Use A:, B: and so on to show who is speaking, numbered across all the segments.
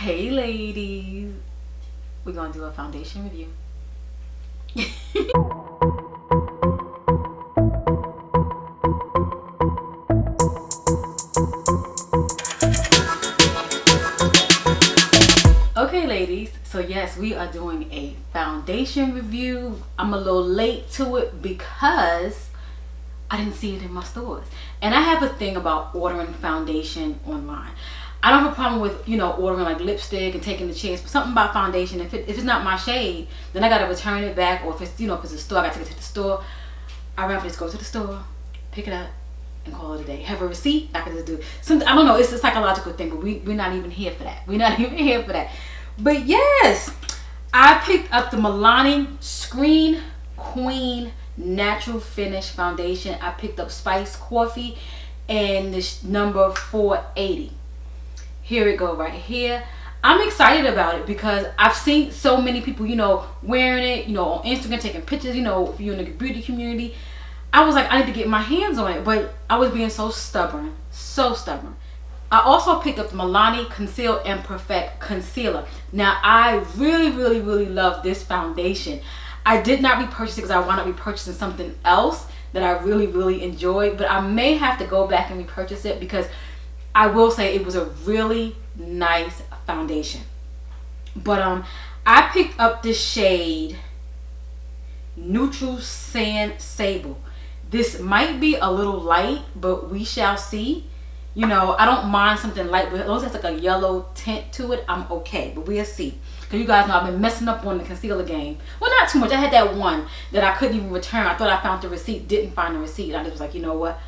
A: Hey ladies, we're gonna do a foundation review. Okay ladies, so yes, we are doing a foundation review. I'm a little late to it because I didn't see it in my stores. And I have a thing about ordering foundation online. I don't have a problem with, ordering like lipstick and taking the chance, but something about foundation, if it's not my shade, then I gotta return it back, or if it's, if it's a store, I gotta take it to the store. I'd rather just go to the store, pick it up, and call it a day. Have a receipt, I can just do something. I don't know, it's a psychological thing, but we're not even here for that. We're not even here for that. But yes, I picked up the Milani Screen Queen Natural Finish Foundation. I picked up Spiced Coffee and this number 480. Here it go right here. I'm excited about it because I've seen so many people, wearing it, on Instagram, taking pictures, if you're in the beauty community. I was like, I need to get my hands on it, but I was being so stubborn, so stubborn. I also picked up the Milani Conceal and Perfect Concealer. Now, I really, really, really love this foundation. I did not repurchase it because I wound up repurchasing something else that I really, really enjoyed, but I may have to go back and repurchase it because I will say it was a really nice foundation. But I picked up this shade Neutral Sand Sable. This might be a little light, but we shall see. I don't mind something light, but as long as it's like a yellow tint to it, I'm okay. But we'll see. Because you guys know I've been messing up on the concealer game. Well, not too much. I had that one that I couldn't even return. I thought I found the receipt, didn't find the receipt. I just was like, you know what?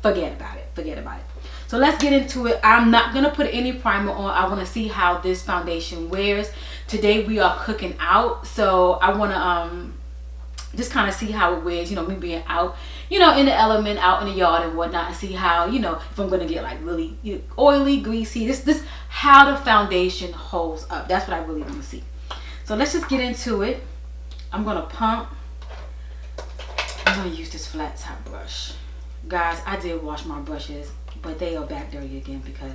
A: Forget about it. Forget about it. So let's get into it. I'm not going to put any primer on. I want to see how this foundation wears. Today we are cooking out. So I want to just kind of see how it wears. Me being out, in the element, out in the yard and whatnot. And see how, if I'm going to get like really oily, greasy. This how the foundation holds up. That's what I really want to see. So let's just get into it. I'm going to pump. I'm going to use this flat top brush. Guys, I did wash my brushes, but they are back dirty again because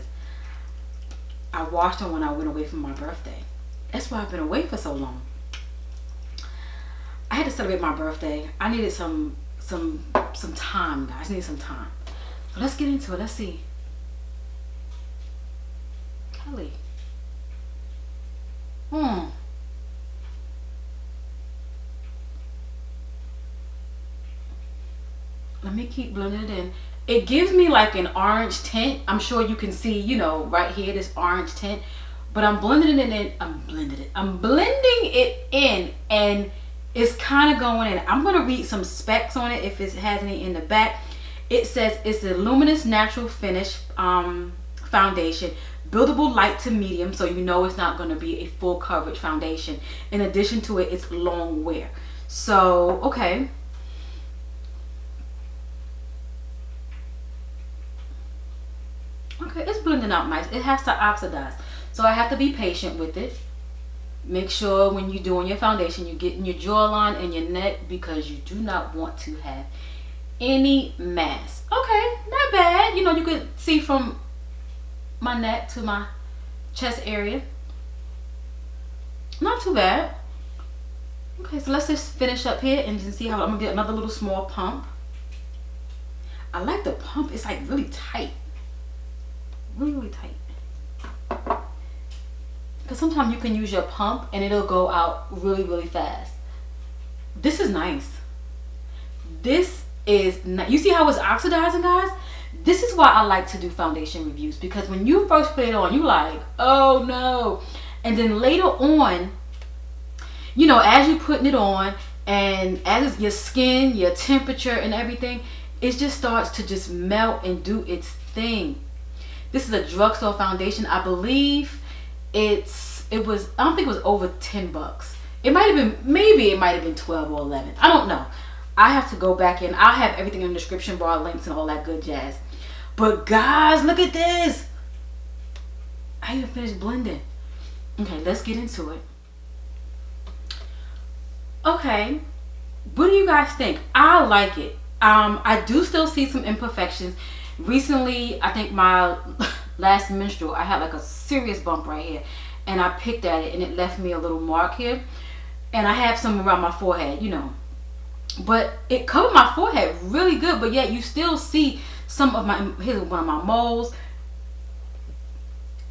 A: I washed them when I went away for my birthday. That's why I've been away for so long. I had to celebrate my birthday. I needed some time, guys. I needed some time. So let's get into it. Let's see. Kelly. Let me keep blending it in. It gives me like an orange tint. I'm sure you can see, right here, this orange tint. But I'm blending it in. I'm blending it in, and it's kind of going in. I'm going to read some specs on it if it has any in the back. It says it's a luminous natural finish foundation. Buildable light to medium, so it's not going to be a full coverage foundation. In addition to it, it's long wear. So, okay. Okay, it's blending out nice. It has to oxidize, so I have to be patient with it. Make sure when you're doing your foundation, you're getting your jawline and your neck because you do not want to have any mask. Okay, not bad. You could see from my neck to my chest area. Not too bad. Okay, so let's just finish up here and just see how I'm gonna get another little small pump. I like the pump. It's like really tight. Really tight. Because sometimes you can use your pump and it'll go out really, really fast. This is nice. This is nice. You see how it's oxidizing, guys? This is why I like to do foundation reviews, because when you first put it on, you like, oh no. And then later on, as you're putting it on and as your skin, your temperature and everything, it just starts to just melt and do its thing. This is a drugstore foundation. I believe I don't think it was over 10 bucks. It might have been, maybe it might have been 12 or 11. I don't know. I have to go back in. I'll have everything in the description bar, links and all that good jazz. But guys, look at this. I even finished blending. Okay, let's get into it. Okay, what do you guys think? I like it. I do still see some imperfections. Recently, I think my last menstrual, I had like a serious bump right here, and I picked at it and it left me a little mark here. And I have some around my forehead, you know. But it covered my forehead really good, but yet you still see some of my, here's one of my moles.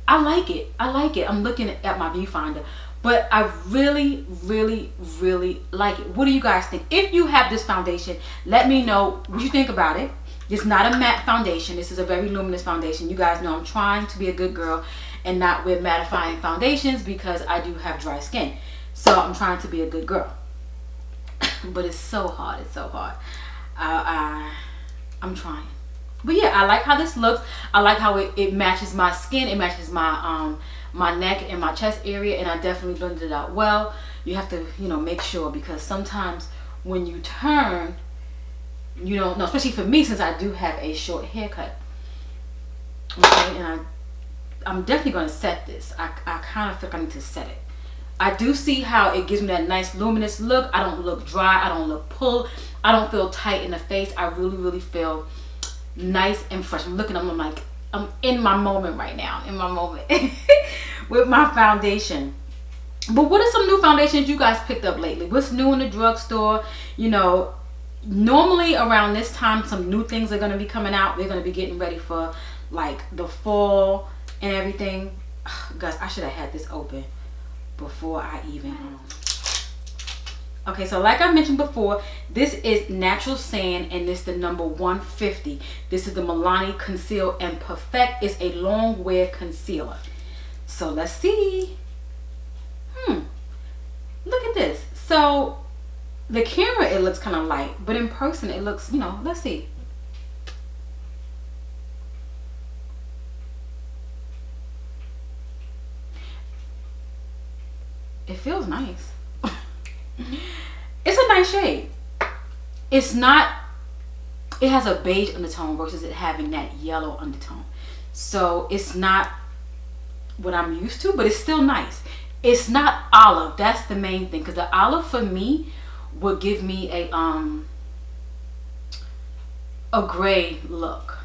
A: I like it. I like it. I'm looking at my viewfinder. But I really, really, really like it. What do you guys think? If you have this foundation, let me know what you think about it. It's not a matte foundation. This is a very luminous foundation. You guys know I'm trying to be a good girl and not wear mattifying foundations because I do have dry skin. So I'm trying to be a good girl. But it's so hard. It's so hard. I'm trying. But yeah, I like how this looks. I like how it matches my skin. It matches my my neck and my chest area, and I definitely blended it out well. You have to, you know, make sure, because sometimes when you turn, you don't know, especially for me since I do have a short haircut. Okay, and I'm definitely going to set this. I kind of feel like I need to set it. I do see how it gives me that nice luminous look. I don't look dry. I don't look pulled. I don't feel tight in the face. I really, really feel nice and fresh. I'm looking at them, I'm like, I'm in my moment right now, in my moment with my foundation. But what are some new foundations you guys picked up lately? What's new in the drugstore? You know, normally around this time, some new things are going to be coming out. We're going to be getting ready for like the fall and everything. Ugh, guys, I should have had this open before I even okay, so like I mentioned before, this is Natural Sand, and this is the number 150. This is the Milani Conceal and Perfect. It's a long wear concealer. So let's see. Look at this. So the camera, it looks kind of light, but in person it looks, you know, let's see. It feels nice. It's a nice shade. It's not, it has a beige undertone versus it having that yellow undertone. So it's not what I'm used to, but it's still nice. It's not olive. That's the main thing, because the olive for me would give me a gray look.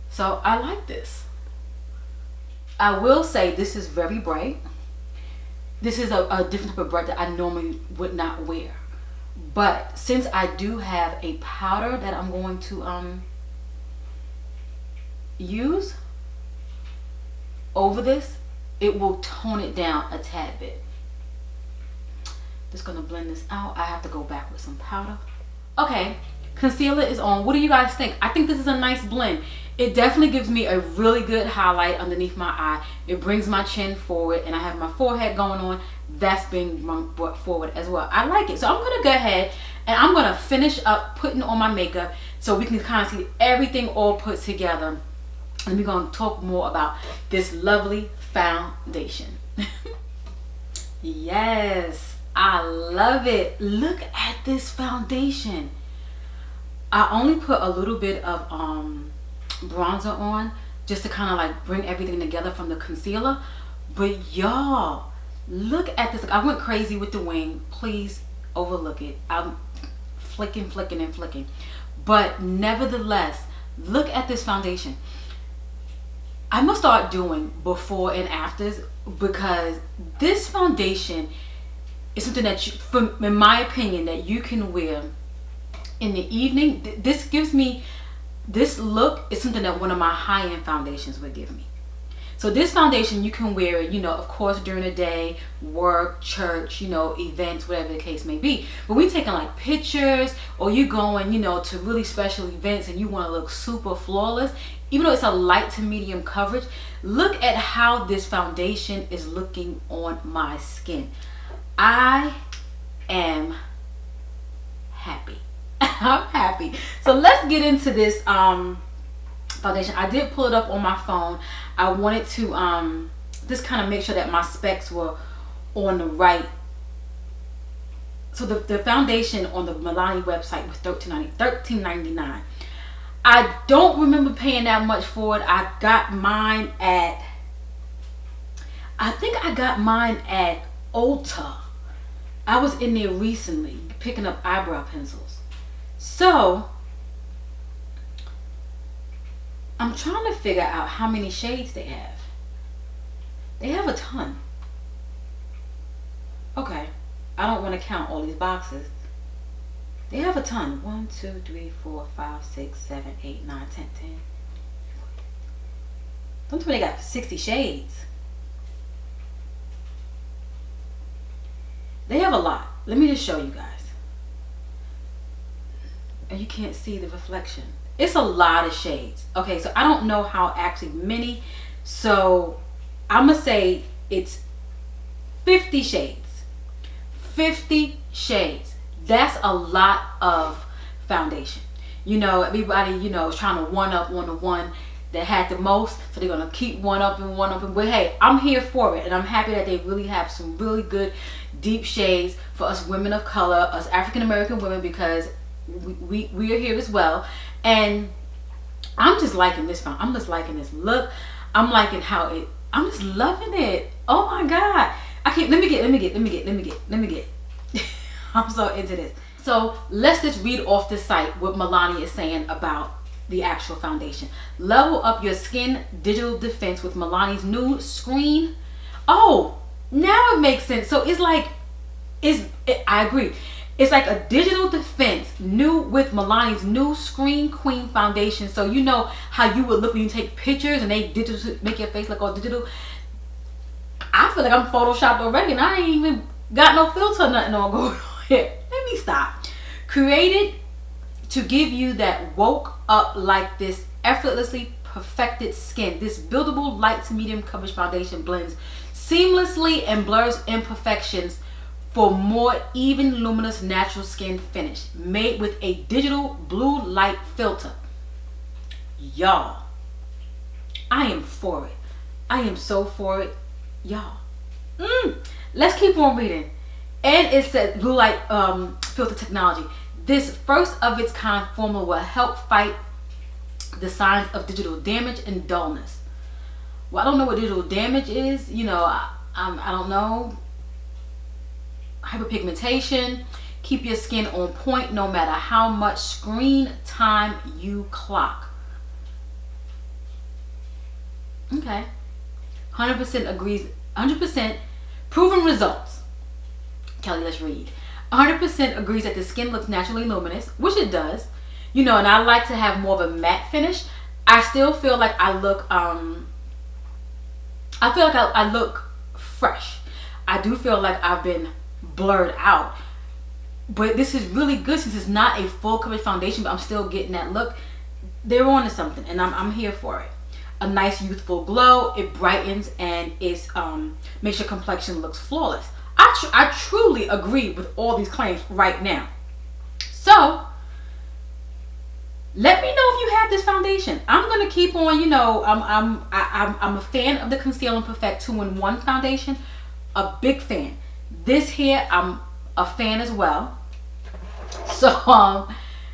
A: So I like this. I will say this is very bright. This is a different type of bright that I normally would not wear. But since I do have a powder that I'm going to use over this, it will tone it down a tad bit. Just gonna blend this out. I have to go back with some powder. Okay, concealer is on. What do you guys think? I think this is a nice blend. It definitely gives me a really good highlight underneath my eye. It brings my chin forward, and I have my forehead going on. That's being brought forward as well. I like it. So I'm gonna go ahead and I'm gonna finish up putting on my makeup so we can kind of see everything all put together. And we're gonna talk more about this lovely foundation. Yes, I love it. Look at this foundation. I only put a little bit of bronzer on just to kind of like bring everything together from the concealer, but y'all, look at this. I went crazy with the wing. Please overlook it. I'm flicking, but nevertheless, look at this foundation. I must start doing before and afters, because this foundation is something that you, in my opinion, that you can wear in the evening. This gives me, this look is something that one of my high-end foundations would give me. So this foundation you can wear, you know, of course during the day, work, church, you know, events, whatever the case may be. But we taking like pictures, or you going, you know, to really special events and you want to look super flawless, even though it's a light to medium coverage, look at how this foundation is looking on my skin. I am happy. I'm happy. So let's get into this foundation. I did pull it up on my phone. I wanted to just kind of make sure that my specs were on the right. So the foundation on the Milani website was $13.99. I don't remember paying that much for it. I got mine at, I think I got mine at Ulta. I was in there recently picking up eyebrow pencils. So I'm trying to figure out how many shades they have. They have a ton. Okay, I don't want to count all these boxes. They have a ton. 1, 2, 3, 4, 5, 6, 7, 8, 9, 10, 10. Don't tell me they got 60 shades. They have a lot. Let me just show you guys. And you can't see the reflection. It's a lot of shades. Okay, so I don't know how actually many. So I'm gonna say it's 50 shades. 50 shades. That's a lot of foundation. You know, everybody, you know, is trying to one up on the one that had the most, so they're gonna keep one up and one up. But hey, I'm here for it, and I'm happy that they really have some really good deep shades for us women of color, us African American women, because we are here as well. And I'm just liking this found. I'm just liking this look. I'm liking how it. I'm just loving it. Oh my god! I can't. Let me get. I'm so into this. So let's just read off the site what Milani is saying about the actual foundation. Level up your skin digital defense with Milani's new screen. Oh, now it makes sense. So it's like, I agree. It's like a digital defense new with Milani's new Screen Queen foundation. So you know how you would look when you take pictures and they digital make your face look all digital. I feel like I'm photoshopped already and I ain't even got no filter, nothing on going on here. Let me stop. Created to give you that woke up like this effortlessly perfected skin. This buildable light to medium coverage foundation blends seamlessly and blurs imperfections for more even, luminous, natural skin finish. Made with a digital blue light filter. Y'all, I am for it. I am so for it. Y'all. Let's keep on reading. And it says blue light filter technology. This first of its kind formula will help fight the signs of digital damage and dullness. Well, I don't know what digital damage is. You know, I don't know. Hyperpigmentation. Keep your skin on point no matter how much screen time you clock. Okay. 100% agrees. 100% proven results. Kelly, let's read. 100% agrees that the skin looks naturally luminous, which it does. You know, and I like to have more of a matte finish. I still feel like I look, I look fresh. I do feel like I've been blurred out. But this is really good since it's not a full coverage foundation, but I'm still getting that look. They're on to something, and I'm here for it. A nice youthful glow. It brightens and it's makes your complexion looks flawless. I truly agree with all these claims right now. So let me know if you have this foundation. I'm gonna keep on. You know, I'm a fan of the Conceal and Perfect 2-in-1 foundation. A big fan. This here, I'm a fan as well. So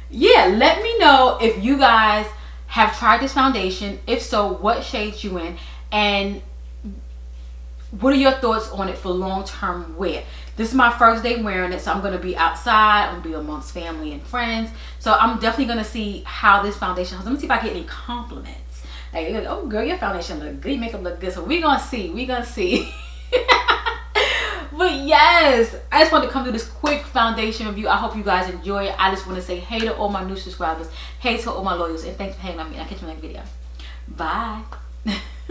A: yeah, let me know if you guys have tried this foundation. If so, what shades you in, and what are your thoughts on it for long-term wear? This is my first day wearing it, so I'm going to be outside. I'm going to be amongst family and friends. So I'm definitely going to see how this foundation looks. Let me see if I get any compliments. Like, oh girl, your foundation look good. Your makeup look good. So we're going to see. We're going to see. But yes, I just wanted to come do this quick foundation review. I hope you guys enjoy it. I just want to say hey to all my new subscribers. Hey to all my loyals. And thanks for hanging out with me. I'll catch you in the next video. Bye.